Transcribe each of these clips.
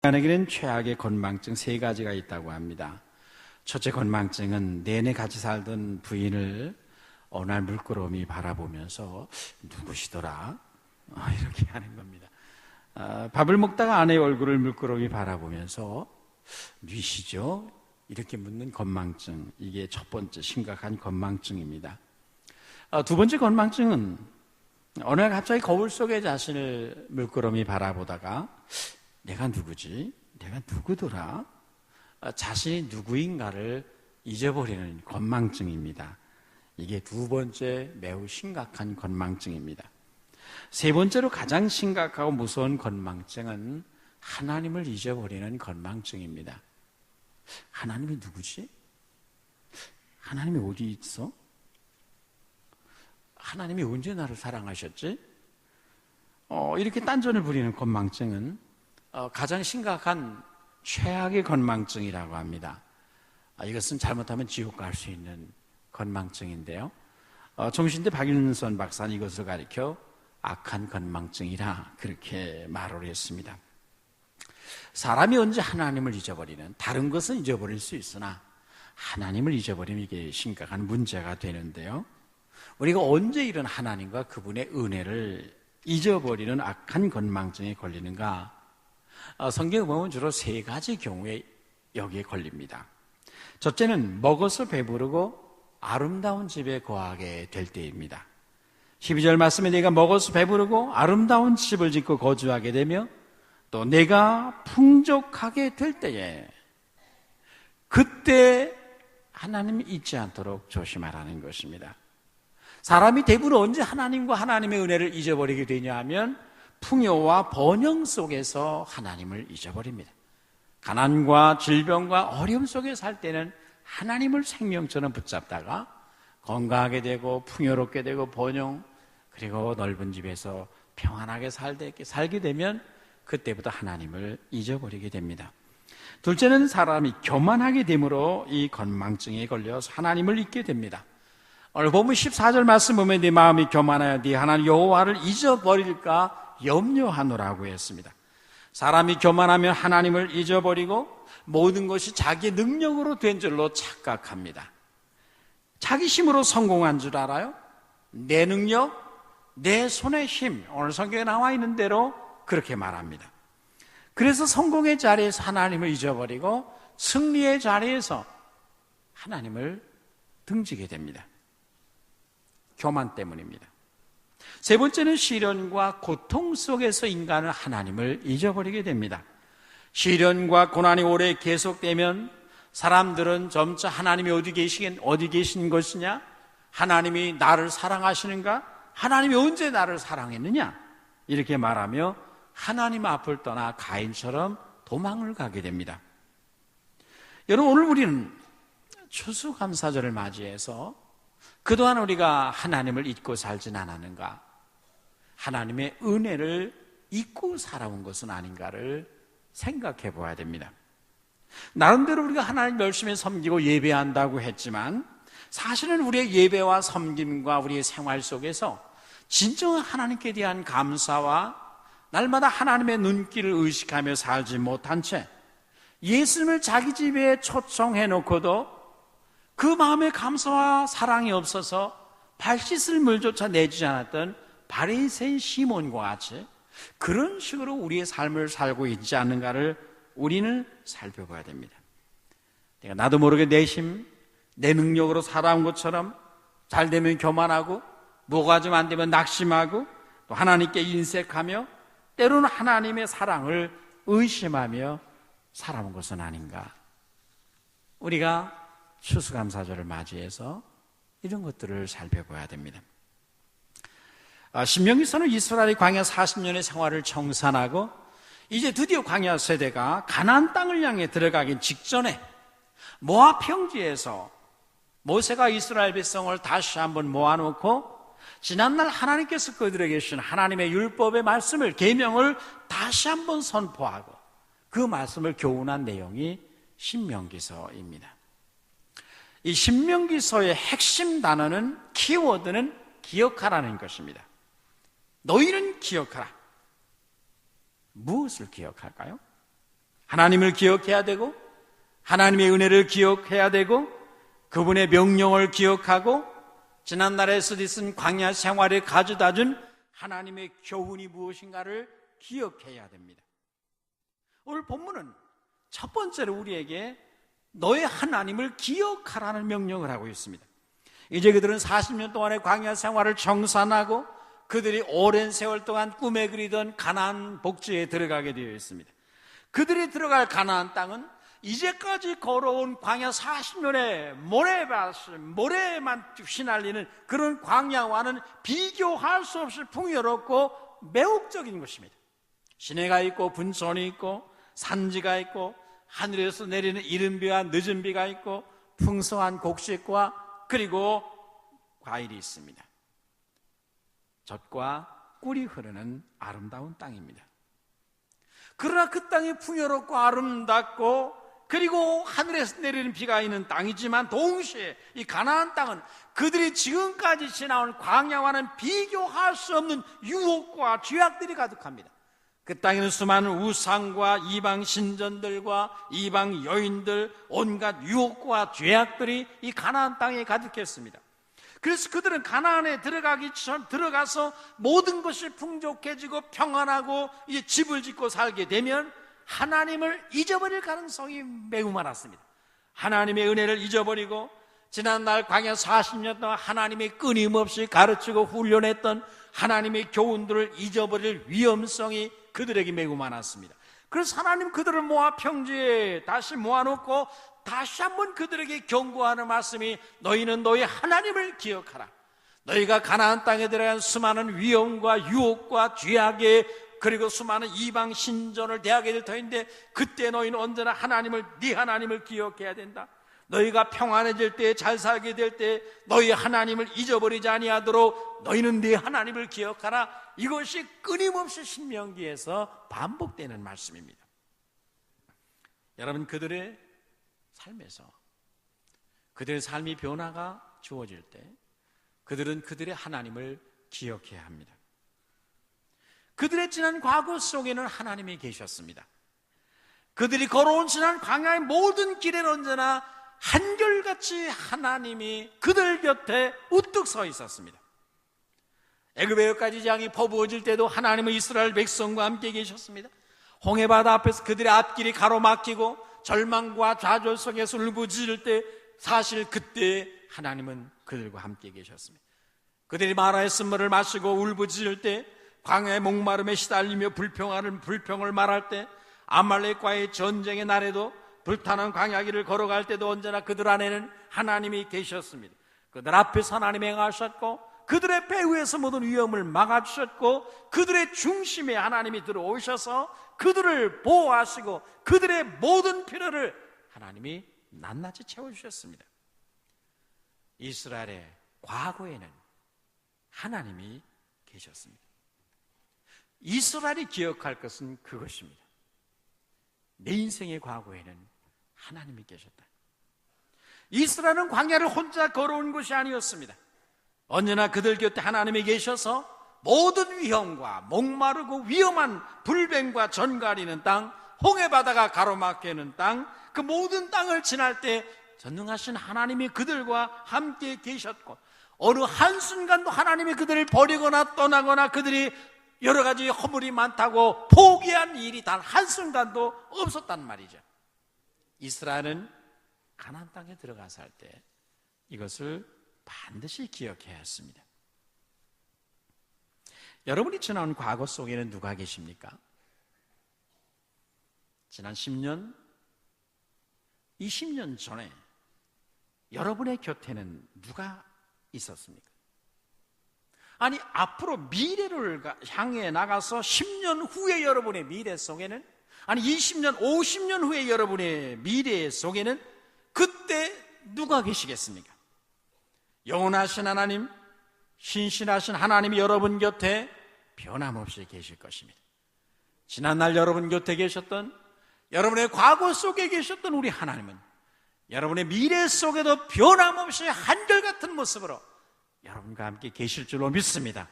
인간에게는 최악의 건망증 세 가지가 있다고 합니다. 첫째 건망증은 내내 같이 살던 부인을 어느 날 물끄러미 바라보면서 누구시더라? 이렇게 하는 겁니다. 밥을 먹다가 아내의 얼굴을 물끄러미 바라보면서 뉘시죠? 이렇게 묻는 건망증, 이게 첫 번째 심각한 건망증입니다. 두 번째 건망증은 어느 날 갑자기 거울 속에 자신을 물끄러미 바라보다가 내가 누구지? 내가 누구더라? 자신이 누구인가를 잊어버리는 건망증입니다. 이게 두 번째 매우 심각한 건망증입니다. 세 번째로 가장 심각하고 무서운 건망증은 하나님을 잊어버리는 건망증입니다. 하나님이 누구지? 하나님이 어디 있어? 하나님이 언제 나를 사랑하셨지? 이렇게 딴전을 부리는 건망증은 가장 심각한 최악의 건망증이라고 합니다. 이것은 잘못하면 지옥 갈 수 있는 건망증인데요. 정신대 박윤선 박사는 이것을 가리켜 악한 건망증이라 그렇게 말을 했습니다. 사람이 언제 하나님을 잊어버리는, 다른 것은 잊어버릴 수 있으나 하나님을 잊어버리면 이게 심각한 문제가 되는데요. 우리가 언제 이런 하나님과 그분의 은혜를 잊어버리는 악한 건망증에 걸리는가? 성경에 보면 주로 세 가지 경우에 여기에 걸립니다. 첫째는 먹어서 배부르고 아름다운 집에 거하게 될 때입니다. 12절 말씀에 내가 먹어서 배부르고 아름다운 집을 짓고 거주하게 되며 또 내가 풍족하게 될 때에 그때 하나님을 잊지 않도록 조심하라는 것입니다. 사람이 대부분 언제 하나님과 하나님의 은혜를 잊어버리게 되냐 하면 풍요와 번영 속에서 하나님을 잊어버립니다. 가난과 질병과 어려움 속에 살 때는 하나님을 생명처럼 붙잡다가 건강하게 되고 풍요롭게 되고 번영 그리고 넓은 집에서 평안하게 살게 되면 그때부터 하나님을 잊어버리게 됩니다. 둘째는 사람이 교만하게 됨으로 이 건망증에 걸려서 하나님을 잊게 됩니다. 오늘 본문 14절 말씀 보면 네 마음이 교만하여 네 하나님 여호와를 잊어버릴까 염려하노라고 했습니다. 사람이 교만하면 하나님을 잊어버리고 모든 것이 자기의 능력으로 된 줄로 착각합니다. 자기 힘으로 성공한 줄 알아요? 내 능력, 내 손의 힘, 오늘 성경에 나와 있는 대로 그렇게 말합니다. 그래서 성공의 자리에서 하나님을 잊어버리고 승리의 자리에서 하나님을 등지게 됩니다. 교만 때문입니다. 세 번째는 시련과 고통 속에서 인간은 하나님을 잊어버리게 됩니다. 시련과 고난이 오래 계속되면 사람들은 점차 하나님이 어디 계신 것이냐? 하나님이 나를 사랑하시는가? 하나님이 언제 나를 사랑했느냐? 이렇게 말하며 하나님 앞을 떠나 가인처럼 도망을 가게 됩니다. 여러분, 오늘 우리는 추수감사절을 맞이해서 그동안 우리가 하나님을 잊고 살진 않았는가? 하나님의 은혜를 잊고 살아온 것은 아닌가를 생각해 보아야 됩니다. 나름대로 우리가 하나님 열심히 섬기고 예배한다고 했지만 사실은 우리의 예배와 섬김과 우리의 생활 속에서 진정한 하나님께 대한 감사와 날마다 하나님의 눈길을 의식하며 살지 못한 채 예수님을 자기 집에 초청해 놓고도 그 마음에 감사와 사랑이 없어서 발 씻을 물조차 내주지 않았던 바리새인 시몬과 같이 그런 식으로 우리의 삶을 살고 있지 않는가를 우리는 살펴봐야 됩니다. 내가 나도 모르게 내 힘, 내 능력으로 살아온 것처럼 잘 되면 교만하고 뭐가 좀 안 되면 낙심하고 또 하나님께 인색하며 때로는 하나님의 사랑을 의심하며 살아온 것은 아닌가. 우리가 추수감사절을 맞이해서 이런 것들을 살펴봐야 됩니다. 신명기서는 이스라엘이 광야 40년의 생활을 청산하고 이제 드디어 광야 세대가 가나안 땅을 향해 들어가기 직전에 모압 평지에서 모세가 이스라엘 백성을 다시 한번 모아놓고 지난날 하나님께서 그들에게 주신 하나님의 율법의 말씀을, 계명을 다시 한번 선포하고 그 말씀을 교훈한 내용이 신명기서입니다. 이 신명기서의 핵심 단어는, 키워드는 기억하라는 것입니다. 너희는 기억하라. 무엇을 기억할까요? 하나님을 기억해야 되고 하나님의 은혜를 기억해야 되고 그분의 명령을 기억하고 지난날에 쓰디쓴 광야 생활에 가져다준 하나님의 교훈이 무엇인가를 기억해야 됩니다. 오늘 본문은 첫 번째로 우리에게 너의 하나님을 기억하라는 명령을 하고 있습니다. 이제 그들은 40년 동안의 광야 생활을 청산하고 그들이 오랜 세월 동안 꿈에 그리던 가나안 복지에 들어가게 되어 있습니다. 그들이 들어갈 가나안 땅은 이제까지 걸어온 광야 40년의 모래만 휘날리는 그런 광야와는 비교할 수 없이 풍요롭고 매혹적인 곳입니다. 시내가 있고 분촌이 있고 산지가 있고 하늘에서 내리는 이른 비와 늦은 비가 있고 풍성한 곡식과 그리고 과일이 있습니다. 젖과 꿀이 흐르는 아름다운 땅입니다. 그러나 그 땅이 풍요롭고 아름답고 그리고 하늘에서 내리는 비가 있는 땅이지만 동시에 이 가나안 땅은 그들이 지금까지 지나온 광야와는 비교할 수 없는 유혹과 죄악들이 가득합니다. 그 땅에는 수많은 우상과 이방 신전들과 이방 여인들, 온갖 유혹과 죄악들이 이 가나안 땅에 가득했습니다. 그래서 그들은 가나안에 들어가서 모든 것이 풍족해지고 평안하고 이제 집을 짓고 살게 되면 하나님을 잊어버릴 가능성이 매우 많았습니다. 하나님의 은혜를 잊어버리고 지난날 광야 40년 동안 하나님이 끊임없이 가르치고 훈련했던 하나님의 교훈들을 잊어버릴 위험성이 그들에게 매우 많았습니다. 그래서 하나님 그들을 모아 평지에 다시 모아놓고 다시 한번 그들에게 경고하는 말씀이 너희는 너희 하나님을 기억하라. 너희가 가나안 땅에 들어간 수많은 위험과 유혹과 죄악에 그리고 수많은 이방 신전을 대하게 될 터인데 그때 너희는 언제나 네 하나님을 기억해야 된다. 너희가 평안해질 때 잘 살게 될 때 너희 하나님을 잊어버리지 아니하도록 너희는 네 하나님을 기억하라. 이것이 끊임없이 신명기에서 반복되는 말씀입니다. 여러분 그들의 삶에서 그들의 삶이 변화가 주어질 때 그들은 그들의 하나님을 기억해야 합니다. 그들의 지난 과거 속에는 하나님이 계셨습니다. 그들이 걸어온 지난 광야의 모든 길에는 언제나 한결같이 하나님이 그들 곁에 우뚝 서 있었습니다. 애굽의 10가지 재앙이 퍼부어질 때도 하나님은 이스라엘 백성과 함께 계셨습니다. 홍해바다 앞에서 그들의 앞길이 가로막히고 절망과 좌절 속에서 울부짖을 때 사실 그때 하나님은 그들과 함께 계셨습니다. 그들이 마라의 쓴물을 마시고 울부짖을 때 광야의 목마름에 시달리며 불평을 말할 때 아말렉과의 전쟁의 날에도 불타는 광야길을 걸어갈 때도 언제나 그들 안에는 하나님이 계셨습니다. 그들 앞에서 하나님이 행하셨고 그들의 배후에서 모든 위험을 막아주셨고 그들의 중심에 하나님이 들어오셔서 그들을 보호하시고 그들의 모든 필요를 하나님이 낱낱이 채워주셨습니다. 이스라엘의 과거에는 하나님이 계셨습니다. 이스라엘이 기억할 것은 그것입니다. 내 인생의 과거에는 하나님이 계셨다. 이스라엘은 광야를 혼자 걸어온 것이 아니었습니다. 언제나 그들 곁에 하나님이 계셔서 모든 위험과 목마르고 위험한 불뱀과 전가리는 땅, 홍해바다가 가로막히는 땅, 그 모든 땅을 지날 때 전능하신 하나님이 그들과 함께 계셨고 어느 한순간도 하나님이 그들을 버리거나 떠나거나 그들이 여러 가지 허물이 많다고 포기한 일이 단 한순간도 없었단 말이죠. 이스라엘은 가나안 땅에 들어가서 할 때 이것을 반드시 기억해야 했습니다. 여러분이 지나온 과거 속에는 누가 계십니까? 지난 10년, 20년 전에 여러분의 곁에는 누가 있었습니까? 아니 앞으로 미래를 향해 나가서 10년 후의 여러분의 미래 속에는 아니 20년, 50년 후의 여러분의 미래 속에는 그때 누가 계시겠습니까? 영원하신 하나님, 신실하신 하나님이 여러분 곁에 변함없이 계실 것입니다. 지난날 여러분 곁에 계셨던 여러분의 과거 속에 계셨던 우리 하나님은 여러분의 미래 속에도 변함없이 한결같은 모습으로 여러분과 함께 계실 줄로 믿습니다.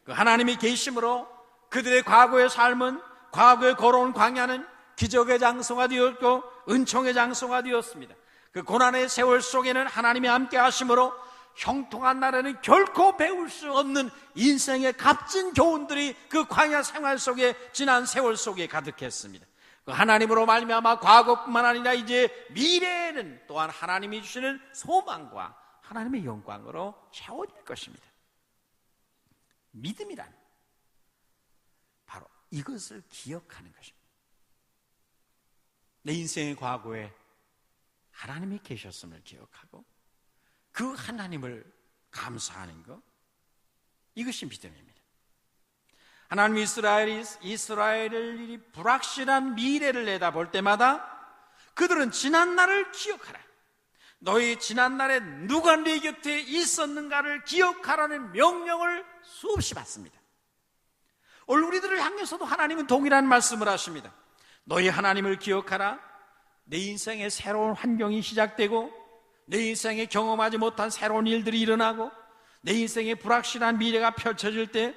그 하나님이 계심으로 그들의 과거의 삶은 과거에 걸어온 광야는 기적의 장소가 되었고 은총의 장소가 되었습니다. 그 고난의 세월 속에는 하나님이 함께 하심으로 형통한 날에는 결코 배울 수 없는 인생의 값진 교훈들이 그 광야 생활 속에 지난 세월 속에 가득했습니다. 그 하나님으로 말미암아 과거뿐만 아니라 이제 미래에는 또한 하나님이 주시는 소망과 하나님의 영광으로 채워질 것입니다. 믿음이란 바로 이것을 기억하는 것입니다. 내 인생의 과거에 하나님이 계셨음을 기억하고 그 하나님을 감사하는 것, 이것이 믿음입니다. 하나님 이스라엘이 불확실한 미래를 내다볼 때마다 그들은 지난날을 기억하라, 너희 지난날에 누가 네 곁에 있었는가를 기억하라는 명령을 수없이 받습니다. 오늘 우리들을 향해서도 하나님은 동일한 말씀을 하십니다. 너희 하나님을 기억하라. 내 인생의 새로운 환경이 시작되고 내 인생에 경험하지 못한 새로운 일들이 일어나고 내 인생의 불확실한 미래가 펼쳐질 때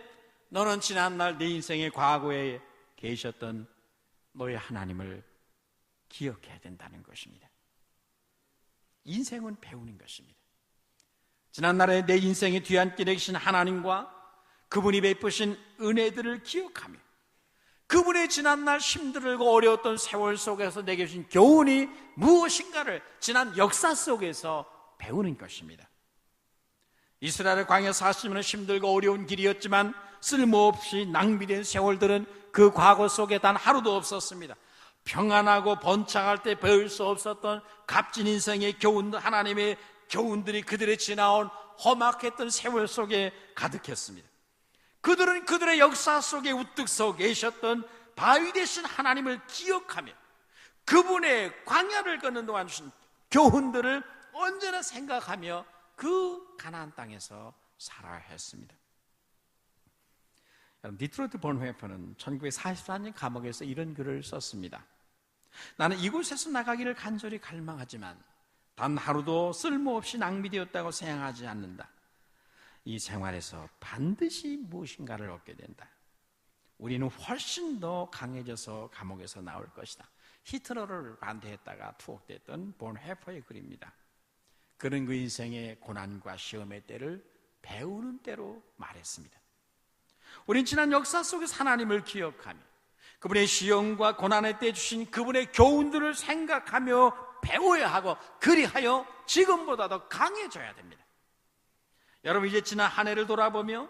너는 지난날 내 인생의 과거에 계셨던 너의 하나님을 기억해야 된다는 것입니다. 인생은 배우는 것입니다. 지난날에 내 인생의 뒤안길에 계신 하나님과 그분이 베푸신 은혜들을 기억하며 그분의 지난날 힘들고 어려웠던 세월 속에서 내게 주신 교훈이 무엇인가를 지난 역사 속에서 배우는 것입니다. 이스라엘의 광야 40년은 힘들고 어려운 길이었지만 쓸모없이 낭비된 세월들은 그 과거 속에 단 하루도 없었습니다. 평안하고 번창할 때 배울 수 없었던 값진 인생의 교훈, 하나님의 교훈들이 그들의 지나온 험악했던 세월 속에 가득했습니다. 그들은 그들의 역사 속에 우뚝 서 계셨던 바위 되신 하나님을 기억하며 그분의 광야를 걷는 동안 주신 교훈들을 언제나 생각하며 그 가나안 땅에서 살아야 했습니다. 디트로이트 본회퍼는 1944년 감옥에서 이런 글을 썼습니다. 나는 이곳에서 나가기를 간절히 갈망하지만 단 하루도 쓸모없이 낭비되었다고 생각하지 않는다. 이 생활에서 반드시 무엇인가를 얻게 된다. 우리는 훨씬 더 강해져서 감옥에서 나올 것이다. 히틀러를 반대했다가 투옥됐던 본헤퍼의 글입니다. 그는 그 인생의 고난과 시험의 때를 배우는 때로 말했습니다. 우린 지난 역사 속에서 하나님을 기억하며 그분의 시험과 고난의 때 주신 그분의 교훈들을 생각하며 배워야 하고 그리하여 지금보다 더 강해져야 됩니다. 여러분 이제 지난 한 해를 돌아보며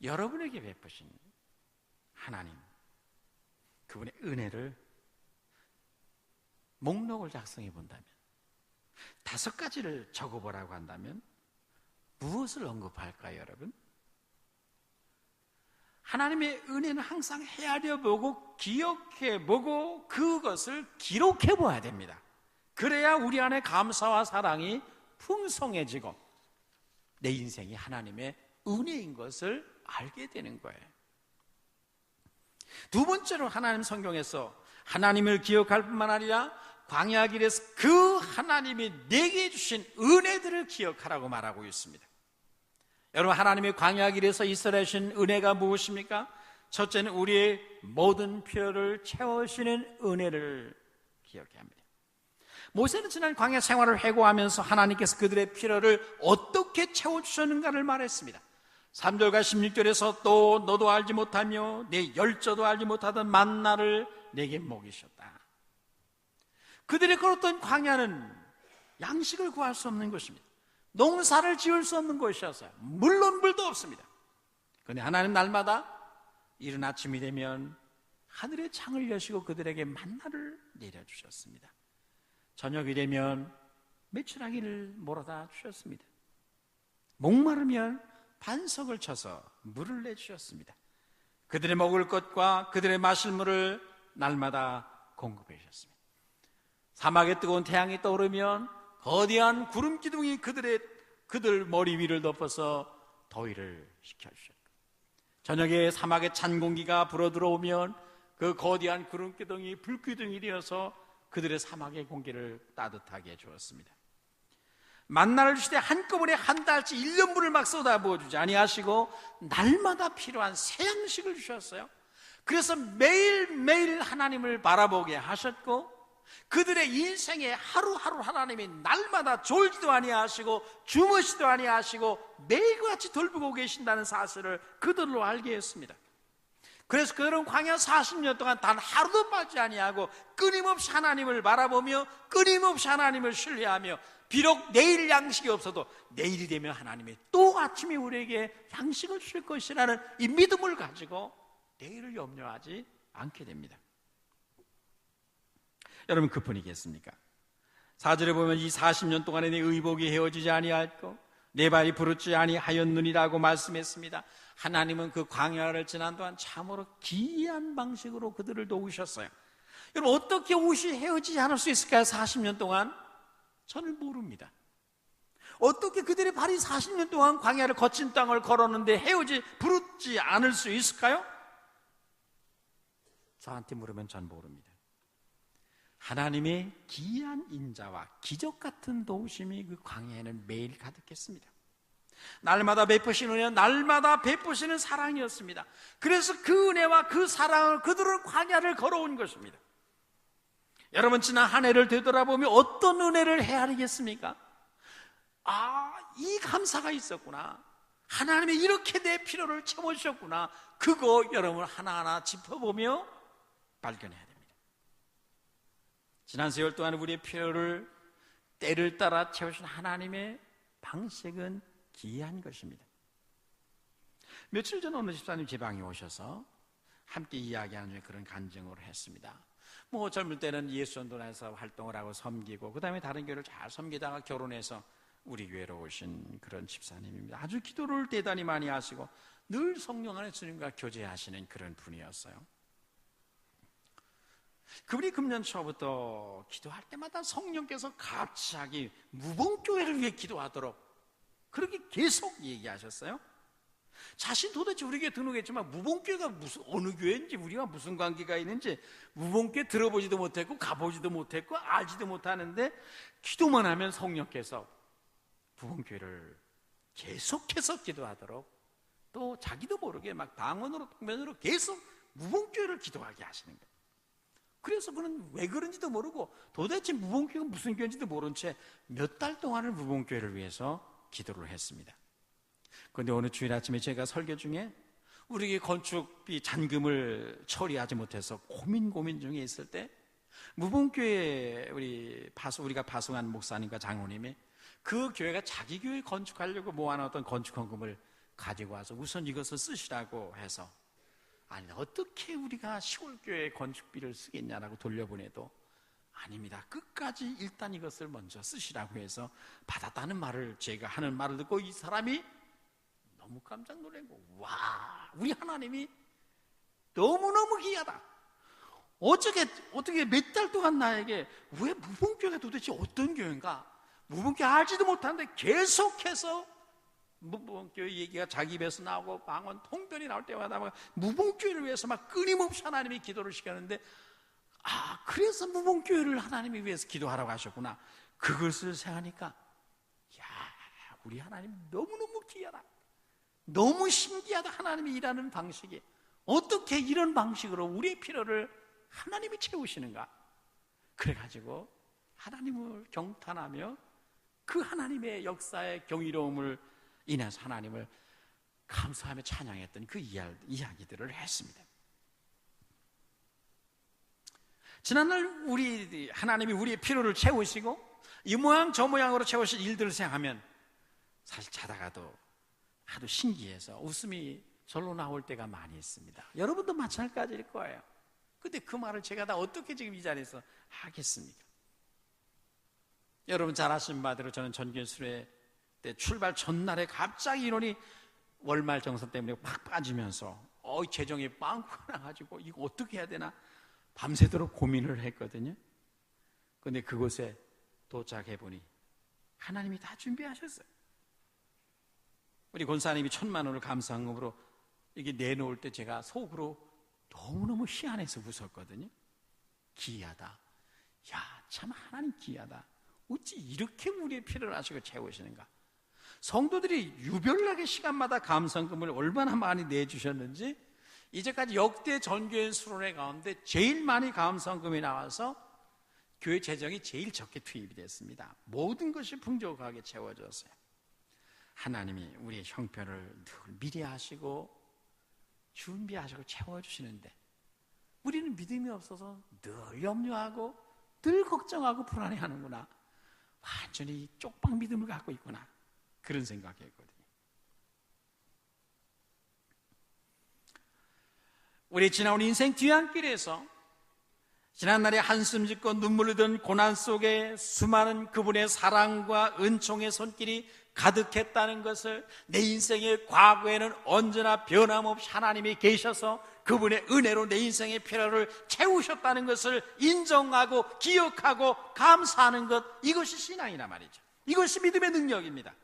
여러분에게 베푸신 하나님, 그분의 은혜를 목록을 작성해 본다면 5가지를 적어보라고 한다면 무엇을 언급할까요, 여러분? 하나님의 은혜는 항상 헤아려보고 기억해보고 그것을 기록해봐야 됩니다. 그래야 우리 안에 감사와 사랑이 풍성해지고 내 인생이 하나님의 은혜인 것을 알게 되는 거예요. 두 번째로 하나님 성경에서 하나님을 기억할 뿐만 아니라 광야 길에서 그 하나님이 내게 주신 은혜들을 기억하라고 말하고 있습니다. 여러분 하나님의 광야 길에서 이스라엘에 주신 은혜가 무엇입니까? 첫째는 우리의 모든 필요를 채우시는 은혜를 기억해야 합니다. 모세는 지난 광야 생활을 회고하면서 하나님께서 그들의 필요를 어떻게 채워주셨는가를 말했습니다. 3절과 16절에서 또 너도 알지 못하며 내 열조도 알지 못하던 만나를 내게 먹이셨다. 그들이 걸었던 광야는 양식을 구할 수 없는 것입니다. 농사를 지을 수 없는 곳이었어요. 물론 물도 없습니다. 그런데 하나님 날마다 이른 아침이 되면 하늘의 창을 여시고 그들에게 만나를 내려주셨습니다. 저녁이 되면 메추라기를 몰아다 주셨습니다. 목마르면 반석을 쳐서 물을 내주셨습니다. 그들의 먹을 것과 그들의 마실 물을 날마다 공급해 주셨습니다. 사막의 뜨거운 태양이 떠오르면 거대한 구름 기둥이 그들 머리 위를 덮어서 더위를 식혀주셨고, 저녁에 사막의 찬 공기가 불어들어오면 그 거대한 구름 기둥이 불기둥이 되어서 그들의 사막의 공기를 따뜻하게 해주었습니다. 만나를 주시되 한꺼번에 한 달치 1년분을 막 쏟아부어 주지 아니하시고 날마다 필요한 새 양식을 주셨어요. 그래서 매일매일 하나님을 바라보게 하셨고, 그들의 인생에 하루하루 하나님이 날마다 졸지도 아니하시고 주무시도 아니하시고 매일같이 돌보고 계신다는 사실을 그들로 알게 했습니다. 그래서 그들은 광야 40년 동안 단 하루도 빠지지 아니하고 끊임없이 하나님을 바라보며 끊임없이 하나님을 신뢰하며, 비록 내일 양식이 없어도 내일이 되면 하나님이 또 아침에 우리에게 양식을 줄 것이라는 이 믿음을 가지고 내일을 염려하지 않게 됩니다. 여러분, 그뿐이겠습니까? 4절에 보면 이 40년 동안에 내 의복이 헤어지지 아니하였고 내 발이 부르지 아니하였느니라고 말씀했습니다. 하나님은 그 광야를 지난 동안 참으로 기이한 방식으로 그들을 도우셨어요. 여러분, 어떻게 옷이 헤어지지 않을 수 있을까요? 40년 동안? 저는 모릅니다. 어떻게 그들의 발이 40년 동안 광야를 거친 땅을 걸었는데 부르지 않을 수 있을까요? 저한테 물으면 전 모릅니다. 하나님의 기이한 인자와 기적 같은 도우심이 그 광야에는 매일 가득했습니다. 날마다 베푸시는 은혜, 날마다 베푸시는 사랑이었습니다. 그래서 그 은혜와 그 사랑을 그들은 광야를 걸어온 것입니다. 여러분, 지난 한 해를 되돌아보며 어떤 은혜를 헤아리겠습니까? 이 감사가 있었구나, 하나님이 이렇게 내 필요를 채워주셨구나, 그거 여러분 하나하나 짚어보며 발견해야 됩니다. 지난 세월 동안 우리의 필요를 때를 따라 채우신 하나님의 방식은 기이한 것입니다. 며칠 전 어느 집사님 제 방에 오셔서 함께 이야기하는 중에 그런 간증을 했습니다. 젊을 때는 예수전도단에서 활동을 하고 섬기고, 그 다음에 다른 교회를 잘 섬기다가 결혼해서 우리 교회로 오신 그런 집사님입니다. 아주 기도를 대단히 많이 하시고 늘 성령 안에 주님과 교제하시는 그런 분이었어요. 그분이 금년 초부터 기도할 때마다 성령께서 갑자기 무봉교회를 위해 기도하도록 그렇게 계속 얘기하셨어요. 자신 도대체 우리 교회 등록했지만 무봉교회가 어느 교회인지, 우리가 무슨 관계가 있는지 무봉교회 들어보지도 못했고 가보지도 못했고 알지도 못하는데, 기도만 하면 성령께서 무봉교회를 계속해서 기도하도록, 또 자기도 모르게 막 방언으로 통변으로 계속 무봉교회를 기도하게 하시는 거예요. 그래서 그는 왜 그런지도 모르고 도대체 무봉교회가 무슨 교회인지도 모른 채 몇 달 동안을 무봉교회를 위해서 기도를 했습니다. 그런데 어느 주일 아침에 제가 설교 중에 우리 건축비 잔금을 처리하지 못해서 고민 중에 있을 때, 무봉교회 우리가 파송한 목사님과 장로님이 그 교회가 자기 교회 건축하려고 모아놨던 건축헌금을 가지고 와서 우선 이것을 쓰시라고 해서, 어떻게 우리가 시골교회 건축비를 쓰겠냐라고 돌려보내도 아닙니다, 끝까지 일단 이것을 먼저 쓰시라고 해서 받았다는 말을, 제가 하는 말을 듣고 이 사람이 너무 깜짝 놀라고, 와, 우리 하나님이 너무너무 귀하다, 어떻게 몇 달 동안 나에게, 왜 무봉교회가 도대체 어떤 교회인가, 무봉교회 알지도 못하는데 계속해서 무봉교회 얘기가 자기 입에서 나오고 방언 통변이 나올 때마다 막 무봉교회를 위해서 막 끊임없이 하나님이 기도를 시켰는데, 그래서 무봉교회를 하나님이 위해서 기도하라고 하셨구나, 그것을 생각하니까 우리 하나님 너무너무 귀하다, 너무 신기하다. 하나님이 일하는 방식이 어떻게 이런 방식으로 우리의 필요를 하나님이 채우시는가. 그래가지고 하나님을 경탄하며 그 하나님의 역사의 경이로움을 인해서 하나님을 감사하며 찬양했던 그 이야기들을 했습니다. 지난날 하나님이 우리의 필요를 채우시고 이 모양 저 모양으로 채우실 일들을 생각하면 사실 자다가도 하도 신기해서 웃음이 절로 나올 때가 많이 있습니다. 여러분도 마찬가지일 거예요. 근데 그 말을 제가 다 어떻게 지금 이 자리에서 하겠습니까? 여러분 잘 아시는 바대로 저는 전교수회 때 출발 전날에 갑자기 인원이 월말 정산 때문에 팍 빠지면서 재정이 빵꾸 나가지고 이거 어떻게 해야 되나 밤새도록 고민을 했거든요. 그런데 그곳에 도착해 보니 하나님이 다 준비하셨어요. 우리 권사님이 1,000만 원을 감사한금으로 이게 내놓을 때 제가 속으로 너무너무 희한해서 웃었거든요. 기이하다. 참 하나님 기이하다. 어찌 이렇게 우리의 필요를 아시고 채우시는가. 성도들이 유별나게 시간마다 감사금을 얼마나 많이 내주셨는지 이제까지 역대 전교회 수련회 가운데 제일 많이 감성금이 나와서 교회 재정이 제일 적게 투입이 됐습니다. 모든 것이 풍족하게 채워졌어요. 하나님이 우리의 형편을 늘 미리 하시고 준비하시고 채워주시는데 우리는 믿음이 없어서 늘 염려하고 늘 걱정하고 불안해하는구나, 완전히 쪽박 믿음을 갖고 있구나, 그런 생각했거든요. 우리 지나온 인생 뒤안길에서 지난날에 한숨 짓고 눈물 흘리던 고난 속에 수많은 그분의 사랑과 은총의 손길이 가득했다는 것을, 내 인생의 과거에는 언제나 변함없이 하나님이 계셔서 그분의 은혜로 내 인생의 필요를 채우셨다는 것을 인정하고 기억하고 감사하는 것, 이것이 신앙이란 말이죠. 이것이 믿음의 능력입니다.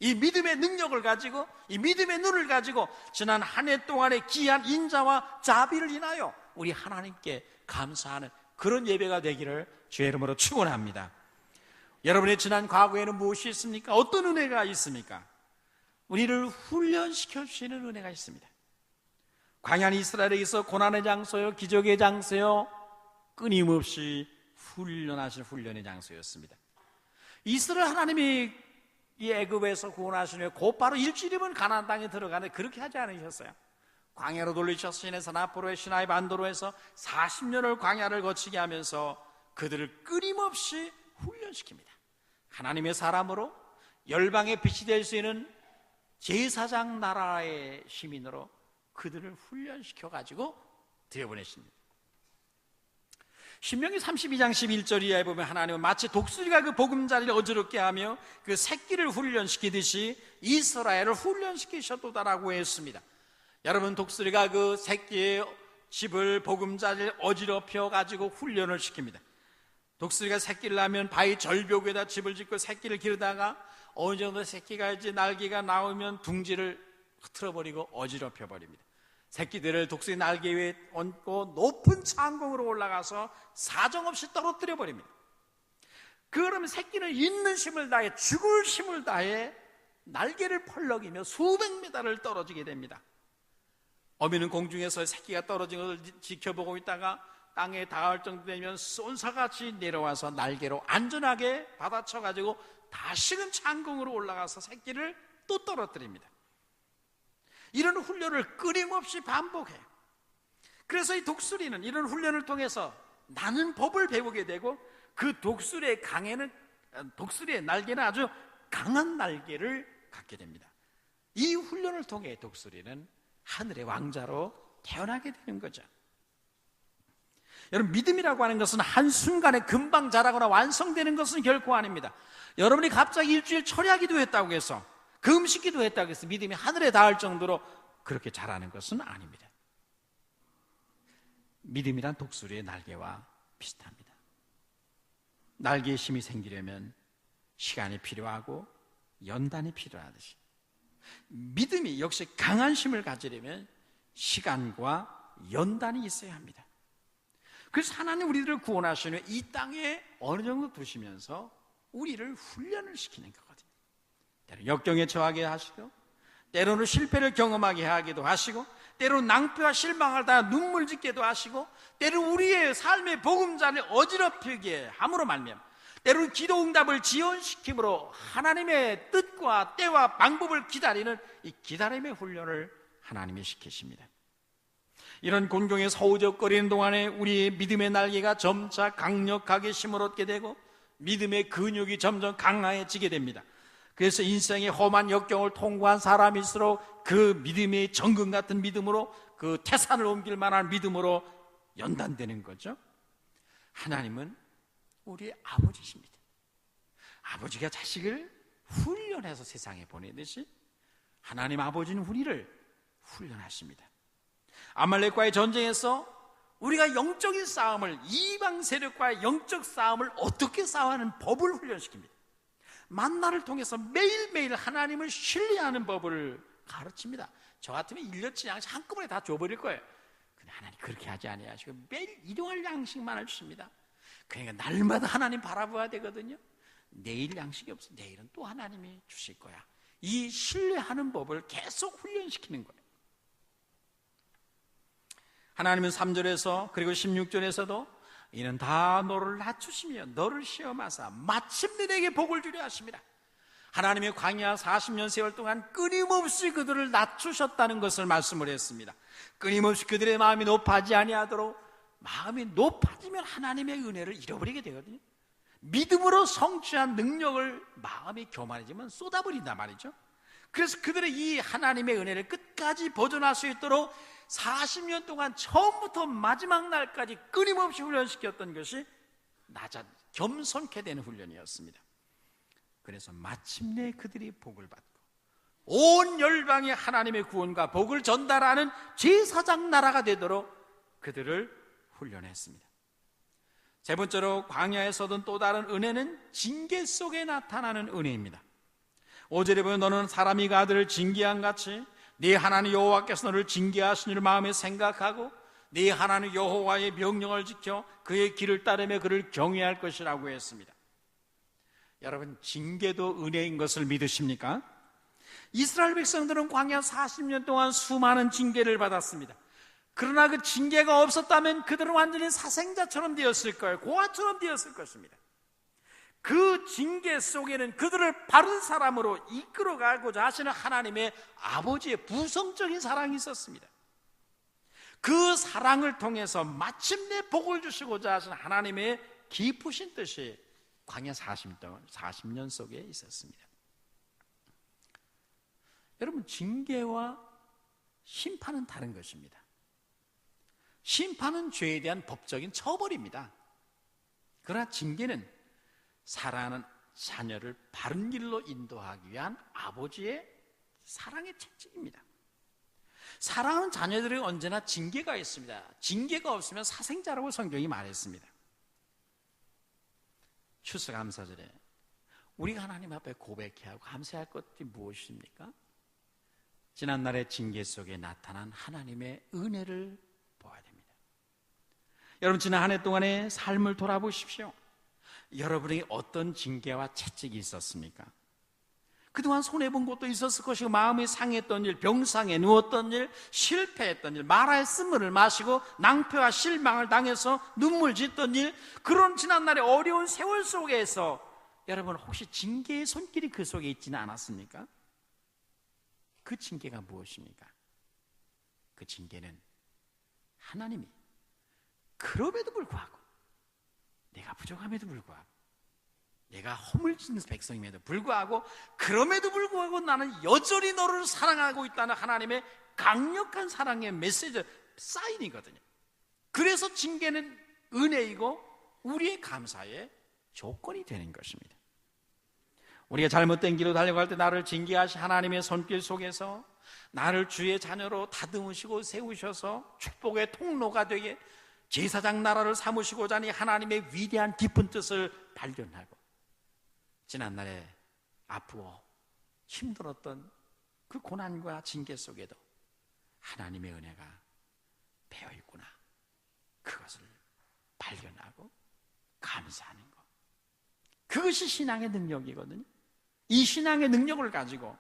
이 믿음의 능력을 가지고, 이 믿음의 눈을 가지고 지난 한 해 동안의 귀한 인자와 자비를 인하여 우리 하나님께 감사하는 그런 예배가 되기를 주의 이름으로 축원합니다. 여러분의 지난 과거에는 무엇이 있습니까? 어떤 은혜가 있습니까? 우리를 훈련시켜 주시는 은혜가 있습니다. 광야한 이스라엘에게서 고난의 장소요, 기적의 장소요, 끊임없이 훈련하신 훈련의 장소였습니다. 이스라엘 하나님이 이 애굽에서 구원하신 후에 곧바로 일주일이면 가나안 땅에 들어가는데 그렇게 하지 않으셨어요. 광야로 돌리셔서 시내산 앞으로의 시나이 반도로에서 40년을 광야를 거치게 하면서 그들을 끊임없이 훈련시킵니다. 하나님의 사람으로 열방의 빛이 될 수 있는 제사장 나라의 시민으로 그들을 훈련시켜가지고 들여보내십니다. 신명기 32장 11절 이하에 보면 하나님은 마치 독수리가 그 보금자리를 어지럽게 하며 그 새끼를 훈련시키듯이 이스라엘을 훈련시키셨도다라고 했습니다. 여러분, 독수리가 그 새끼의 집을, 보금자리를 어지럽혀 가지고 훈련을 시킵니다. 독수리가 새끼를 낳으면 바위 절벽에다 집을 짓고 새끼를 기르다가 어느 정도 새끼가 이제 날개가 나오면 둥지를 흐트러버리고 어지럽혀 버립니다. 새끼들을 독수리 날개 위에 얹고 높은 창공으로 올라가서 사정없이 떨어뜨려 버립니다. 그러면 새끼는 있는 힘을 다해, 죽을 힘을 다해 날개를 펄럭이며 수백 미터를 떨어지게 됩니다. 어미는 공중에서 새끼가 떨어진 것을 지켜보고 있다가 땅에 닿을 정도 되면 쏜사같이 내려와서 날개로 안전하게 받아쳐가지고 다시금 창공으로 올라가서 새끼를 또 떨어뜨립니다. 이런 훈련을 끊임없이 반복해요. 그래서 이 독수리는 이런 훈련을 통해서 나는 법을 배우게 되고, 그 독수리의 날개는 아주 강한 날개를 갖게 됩니다. 이 훈련을 통해 독수리는 하늘의 왕자로 태어나게 되는 거죠. 여러분, 믿음이라고 하는 것은 한순간에 금방 자라거나 완성되는 것은 결코 아닙니다. 여러분이 갑자기 일주일 철야기도 했다고 해서, 금식기도 했다고 해서 믿음이 하늘에 닿을 정도로 그렇게 자라는 것은 아닙니다. 믿음이란 독수리의 날개와 비슷합니다. 날개에 힘이 생기려면 시간이 필요하고 연단이 필요하듯이, 믿음이 역시 강한 힘을 가지려면 시간과 연단이 있어야 합니다. 그래서 하나님 우리들을 구원하신 후에 이 땅에 어느 정도 두시면서 우리를 훈련을 시키는 거거든요. 때로는 역경에 처하게 하시고, 때로는 실패를 경험하게 하기도 하시고, 때로는 낭패와 실망을 다 눈물 짓게도 하시고, 때로는 우리의 삶의 보금자리를 어지럽히게 함으로 말미암아, 때로는 기도 응답을 지연시킴으로 하나님의 뜻과 때와 방법을 기다리는 이 기다림의 훈련을 하나님이 시키십니다. 이런 곤경에서 허우적거리는 동안에 우리의 믿음의 날개가 점차 강력하게 힘을 얻게 되고 믿음의 근육이 점점 강화해지게 됩니다. 그래서 인생의 험한 역경을 통과한 사람일수록 그 믿음의 정금 같은 믿음으로, 그 태산을 옮길 만한 믿음으로 연단되는 거죠. 하나님은 우리의 아버지십니다. 아버지가 자식을 훈련해서 세상에 보내듯이 하나님 아버지는 우리를 훈련하십니다. 아말렉과의 전쟁에서 우리가 영적인 싸움을, 이방 세력과의 영적 싸움을 어떻게 싸워하는 법을 훈련시킵니다. 만나를 통해서 매일매일 하나님을 신뢰하는 법을 가르칩니다. 저 같으면 1년치 양식 한꺼번에 다 줘버릴 거예요. 근데 하나님 그렇게 하지 아니하시고 매일 일용할 양식만을 주십니다. 그러니까 날마다 하나님 바라봐야 되거든요. 내일 양식이 없어, 내일은 또 하나님이 주실 거야. 이 신뢰하는 법을 계속 훈련시키는 거예요. 하나님은 3절에서 그리고 16절에서도 이는 다 너를 낮추시며 너를 시험하사 마침내 내게 복을 주려 하십니다. 하나님의 광야 40년 세월 동안 끊임없이 그들을 낮추셨다는 것을 말씀을 했습니다. 끊임없이 그들의 마음이 높아지지 아니하도록, 마음이 높아지면 하나님의 은혜를 잃어버리게 되거든요. 믿음으로 성취한 능력을 마음이 교만해지면 쏟아버린단 말이죠. 그래서 그들의 이 하나님의 은혜를 끝까지 보존할 수 있도록 40년 동안 처음부터 마지막 날까지 끊임없이 훈련시켰던 것이 겸손케 되는 훈련이었습니다. 그래서 마침내 그들이 복을 받고 온 열방에 하나님의 구원과 복을 전달하는 제사장 나라가 되도록 그들을 훈련했습니다. 세 번째로 광야에서 얻은 또 다른 은혜는 징계 속에 나타나는 은혜입니다. 5절에 보면 너는 사람이 아들을 징계한 같이 네 하나님 여호와께서 너를 징계하신 일 마음에 생각하고 네 하나님 여호와의 명령을 지켜 그의 길을 따르며 그를 경외할 것이라고 했습니다. 여러분, 징계도 은혜인 것을 믿으십니까? 이스라엘 백성들은 광야 40년 동안 수많은 징계를 받았습니다. 그러나 그 징계가 없었다면 그들은 완전히 사생자처럼 되었을 거예요. 고아처럼 되었을 것입니다. 그 징계 속에는 그들을 바른 사람으로 이끌어가고자 하시는 하나님의 아버지의 부성적인 사랑이 있었습니다. 그 사랑을 통해서 마침내 복을 주시고자 하시는 하나님의 깊으신 뜻이 광야 40년 속에 있었습니다. 여러분, 징계와 심판은 다른 것입니다. 심판은 죄에 대한 법적인 처벌입니다. 그러나 징계는 사랑하는 자녀를 바른 길로 인도하기 위한 아버지의 사랑의 채찍입니다. 사랑하는 자녀들은 언제나 징계가 있습니다. 징계가 없으면 사생자라고 성경이 말했습니다. 추수감사절에 우리가 하나님 앞에 고백해야 하고 감사할 것이 무엇입니까? 지난날의 징계 속에 나타난 하나님의 은혜를 보아야 됩니다. 여러분, 지난 한 해 동안의 삶을 돌아보십시오. 여러분에게 어떤 징계와 채찍이 있었습니까? 그동안 손해본 것도 있었을 것이고, 마음이 상했던 일, 병상에 누웠던 일, 실패했던 일, 마라의 쓴물을 마시고 낭패와 실망을 당해서 눈물 짓던 일, 그런 지난날의 어려운 세월 속에서 여러분, 혹시 징계의 손길이 그 속에 있지는 않았습니까? 그 징계가 무엇입니까? 그 징계는 하나님이 그럼에도 불구하고, 내가 부족함에도 불구하고, 내가 허물 짓는 백성임에도 불구하고, 그럼에도 불구하고 나는 여전히 너를 사랑하고 있다는 하나님의 강력한 사랑의 메시지, 사인이거든요. 그래서 징계는 은혜이고 우리의 감사의 조건이 되는 것입니다. 우리가 잘못된 길로 달려갈 때 나를 징계하신 하나님의 손길 속에서 나를 주의 자녀로 다듬으시고 세우셔서 축복의 통로가 되게 제사장 나라를 삼으시고자 하니 하나님의 위대한 깊은 뜻을 발견하고, 지난날에 아프고 힘들었던 그 고난과 징계 속에도 하나님의 은혜가 배어있구나, 그것을 발견하고 감사하는 것, 그것이 신앙의 능력이거든요. 이 신앙의 능력을 가지고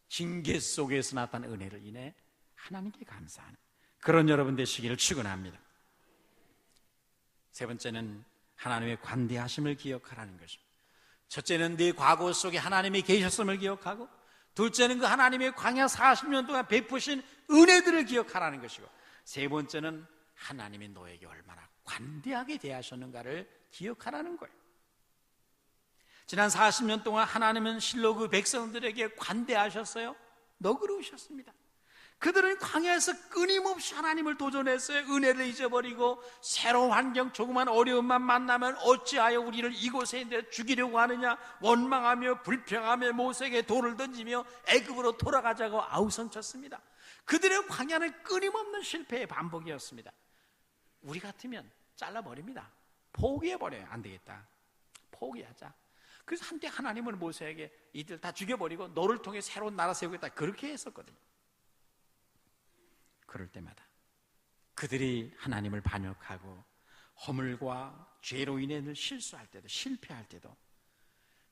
징계 속에서 나타난 은혜를 인해 하나님께 감사하는 그런 여러분 되시기를 축원합니다. 세 번째는 하나님의 관대하심을 기억하라는 것입니다. 첫째는 네 과거 속에 하나님이 계셨음을 기억하고, 둘째는 그 하나님의 광야 40년 동안 베푸신 은혜들을 기억하라는 것이고, 세 번째는 하나님이 너에게 얼마나 관대하게 대하셨는가를 기억하라는 거예요. 지난 40년 동안 하나님은 실로 그 백성들에게 관대하셨어요. 너그러우셨습니다. 그들은 광야에서 끊임없이 하나님을 도전했어요. 은혜를 잊어버리고 새로운 환경, 조그만 어려움만 만나면 어찌하여 우리를 이곳에 죽이려고 하느냐, 원망하며 불평하며 모세에게 돌을 던지며 애굽으로 돌아가자고 아우성쳤습니다. 그들의 광야는 끊임없는 실패의 반복이었습니다. 우리 같으면 잘라버립니다. 포기해버려요. 안 되겠다, 포기하자. 그래서 한때 하나님은 모세에게 이들 다 죽여버리고 너를 통해 새로운 나라 세우겠다, 그렇게 했었거든요. 그럴 때마다 그들이 하나님을 반역하고 허물과 죄로 인해 늘 실수할 때도, 실패할 때도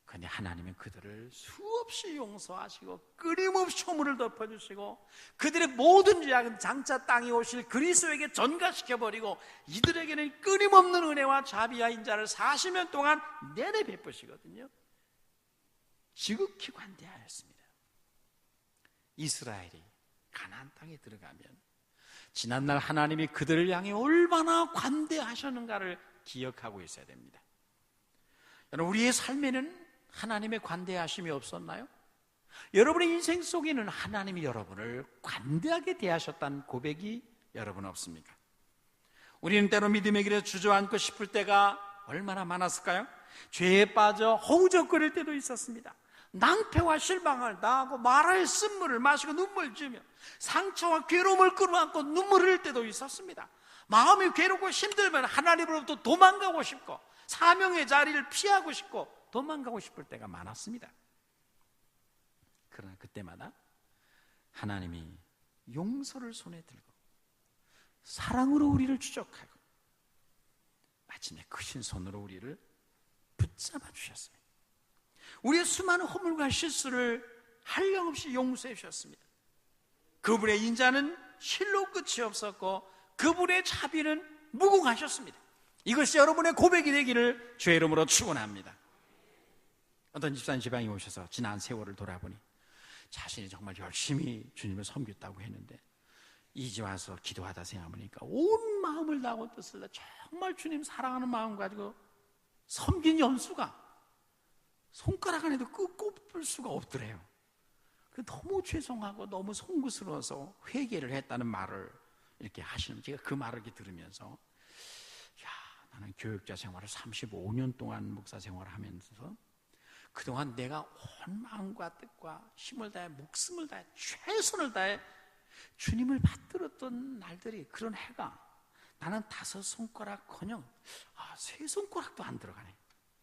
그런데 하나님은 그들을 수없이 용서하시고 끊임없이 허물을 덮어주시고 그들의 모든 죄악은 장차 땅에 오실 그리스도에게 전가시켜버리고 이들에게는 끊임없는 은혜와 자비와 인자를 40년 동안 내내 베푸시거든요. 지극히 관대하였습니다. 이스라엘이 가나안 땅에 들어가면 지난날 하나님이 그들을 향해 얼마나 관대하셨는가를 기억하고 있어야 됩니다. 여러분, 우리의 삶에는 하나님의 관대하심이 없었나요? 여러분의 인생 속에는 하나님이 여러분을 관대하게 대하셨다는 고백이 여러분 없습니까? 우리는 때로 믿음의 길에 주저앉고 싶을 때가 얼마나 많았을까요? 죄에 빠져 허우적거릴 때도 있었습니다. 낭패와 실망을 당하고 마라의 쓴물을 마시고 눈물 지으며 상처와 괴로움을 끌어안고 눈물을 흘릴 때도 있었습니다. 마음이 괴롭고 힘들면 하나님으로부터 도망가고 싶고 사명의 자리를 피하고 싶고 도망가고 싶을 때가 많았습니다. 그러나 그때마다 하나님이 용서를 손에 들고 사랑으로 우리를 추적하고 마침내 크신 손으로 우리를 붙잡아 주셨습니다. 우리의 수많은 허물과 실수를 한량없이 용서해 주셨습니다. 그분의 인자는 실로 끝이 없었고 그분의 자비는 무궁하셨습니다. 이것이 여러분의 고백이 되기를 주의 이름으로 축원합니다. 어떤 집사님 지방에 오셔서 지난 세월을 돌아보니 자신이 정말 열심히 주님을 섬겼다고 했는데 이제 와서 기도하다 생각해보니까 온 마음을 다하고 뜻을 다 정말 주님 사랑하는 마음 가지고 섬긴 연수가 손가락 안에도 꼽을 수가 없더래요. 너무 죄송하고 너무 송구스러워서 회개를 했다는 말을 이렇게 하시는, 제가 그 말을 이렇게 들으면서 나는 교육자 생활을 35년 동안 목사 생활을 하면서 그동안 내가 온 마음과 뜻과 힘을 다해 목숨을 다해 최선을 다해 주님을 받들었던 날들이, 그런 해가 나는 5손가락커녕 3손가락도 안 들어가네,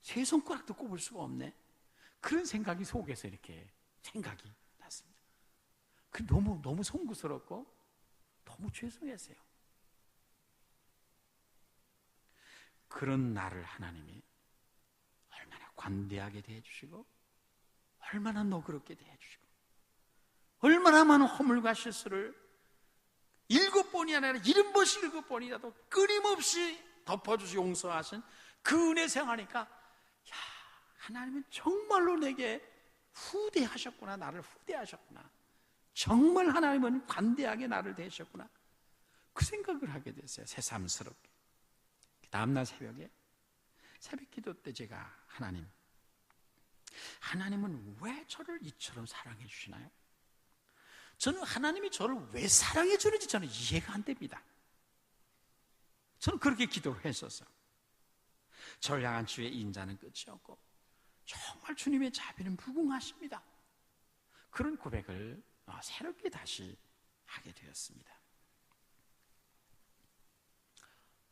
3손가락도 꼽을 수가 없네, 그런 생각이 속에서 이렇게 생각이 났습니다. 너무 송구스럽고 너무 죄송했어요. 그런 나를 하나님이 얼마나 관대하게 대해주시고 얼마나 너그럽게 대해주시고 얼마나 많은 허물과 실수를 7번이 아니라 70번씩 7번이라도 끊임없이 덮어주시고 용서하신 그 은혜 생각하니까 하나님은 정말로 내게 후대하셨구나, 나를 후대하셨구나, 정말 하나님은 관대하게 나를 대하셨구나, 그 생각을 하게 됐어요. 새삼스럽게. 다음날 새벽에 새벽 기도 때 제가 하나님은 왜 저를 이처럼 사랑해 주시나요? 저는 하나님이 저를 왜 사랑해 주는지 저는 이해가 안 됩니다. 저는 그렇게 기도를 했었어요. 저를 향한 주의 인자는 끝이 없고 정말 주님의 자비는 무궁하십니다. 그런 고백을 새롭게 다시 하게 되었습니다.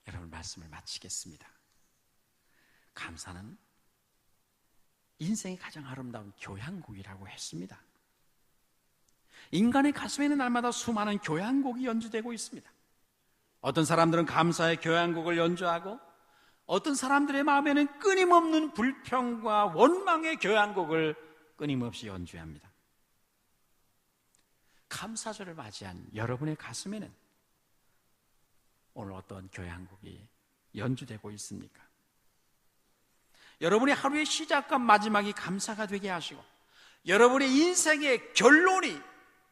여러분, 말씀을 마치겠습니다. 감사는 인생의 가장 아름다운 교향곡이라고 했습니다. 인간의 가슴에는 날마다 수많은 교향곡이 연주되고 있습니다. 어떤 사람들은 감사의 교향곡을 연주하고 어떤 사람들의 마음에는 끊임없는 불평과 원망의 교향곡을 끊임없이 연주합니다. 감사절을 맞이한 여러분의 가슴에는 오늘 어떤 교향곡이 연주되고 있습니까? 여러분의 하루의 시작과 마지막이 감사가 되게 하시고 여러분의 인생의 결론이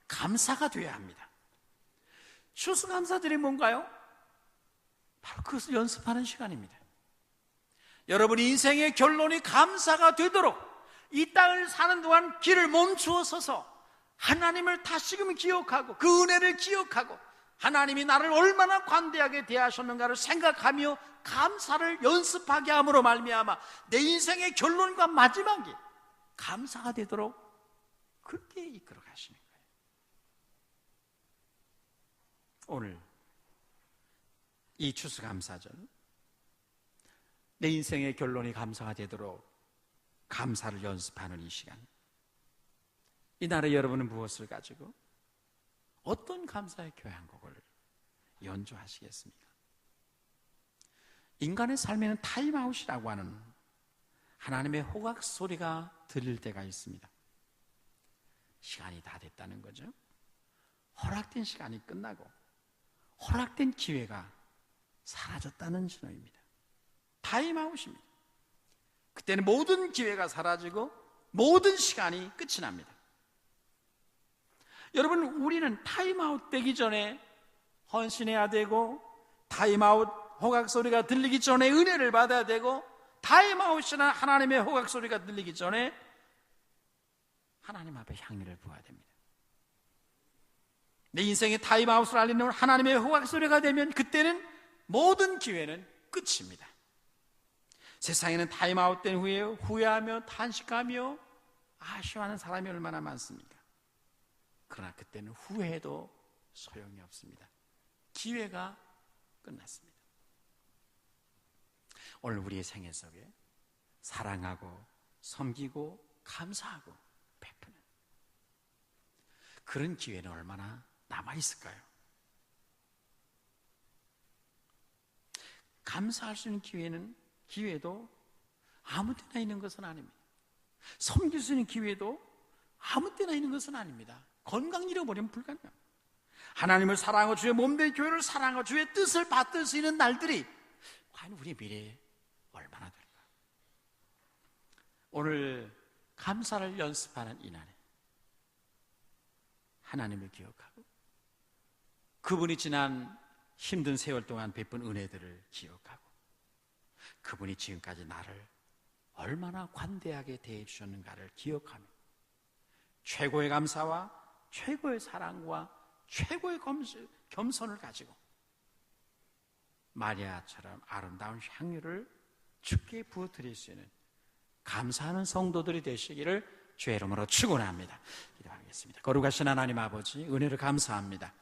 감사가 되어야 합니다. 추수감사절이 뭔가요? 바로 그것을 연습하는 시간입니다. 여러분의 인생의 결론이 감사가 되도록 이 땅을 사는 동안 길을 멈추어 서서 하나님을 다시금 기억하고 그 은혜를 기억하고 하나님이 나를 얼마나 관대하게 대하셨는가를 생각하며 감사를 연습하게 함으로 말미암아 내 인생의 결론과 마지막이 감사가 되도록 그렇게 이끌어 가시는 거예요. 오늘 이 추수감사절, 내 인생의 결론이 감사가 되도록 감사를 연습하는 이 시간, 이날에 여러분은 무엇을 가지고 어떤 감사의 교향곡을 연주하시겠습니까? 인간의 삶에는 타임아웃이라고 하는 하나님의 호각 소리가 들릴 때가 있습니다. 시간이 다 됐다는 거죠. 허락된 시간이 끝나고 허락된 기회가 사라졌다는 신호입니다. 타임아웃입니다. 그때는 모든 기회가 사라지고 모든 시간이 끝이 납니다. 여러분, 우리는 타임아웃 되기 전에 헌신해야 되고, 타임아웃 호각소리가 들리기 전에 은혜를 받아야 되고, 타임아웃이나 하나님의 호각소리가 들리기 전에 하나님 앞에 향유를 부어야 됩니다. 내 인생의 타임아웃을 알리는 하나님의 호각소리가 되면 그때는 모든 기회는 끝입니다. 세상에는 타임아웃 된 후에 후회하며 탄식하며 아쉬워하는 사람이 얼마나 많습니까? 그러나 그때는 후회해도 소용이 없습니다. 기회가 끝났습니다. 오늘 우리의 생애 속에 사랑하고 섬기고 감사하고 베푸는 그런 기회는 얼마나 남아있을까요? 감사할 수 있는 기회도 아무 때나 있는 것은 아닙니다. 섬길 수 있는 기회도 아무 때나 있는 것은 아닙니다. 건강 잃어버리면 불가능합니다. 하나님을 사랑하고 주의 몸된 교회를 사랑하고 주의 뜻을 받들 수 있는 날들이 과연 우리 미래에 얼마나 될까? 오늘 감사를 연습하는 이 날에 하나님을 기억하고 그분이 지난 힘든 세월 동안 베푼 은혜들을 기억하고 그분이 지금까지 나를 얼마나 관대하게 대해 주셨는가를 기억하며 최고의 감사와 최고의 사랑과 최고의 겸손을 가지고 마리아처럼 아름다운 향유를 주께 부어드릴 수 있는 감사하는 성도들이 되시기를 주의 이름으로 축원합니다. 기도하겠습니다. 거룩하신 하나님 아버지, 은혜를 감사합니다.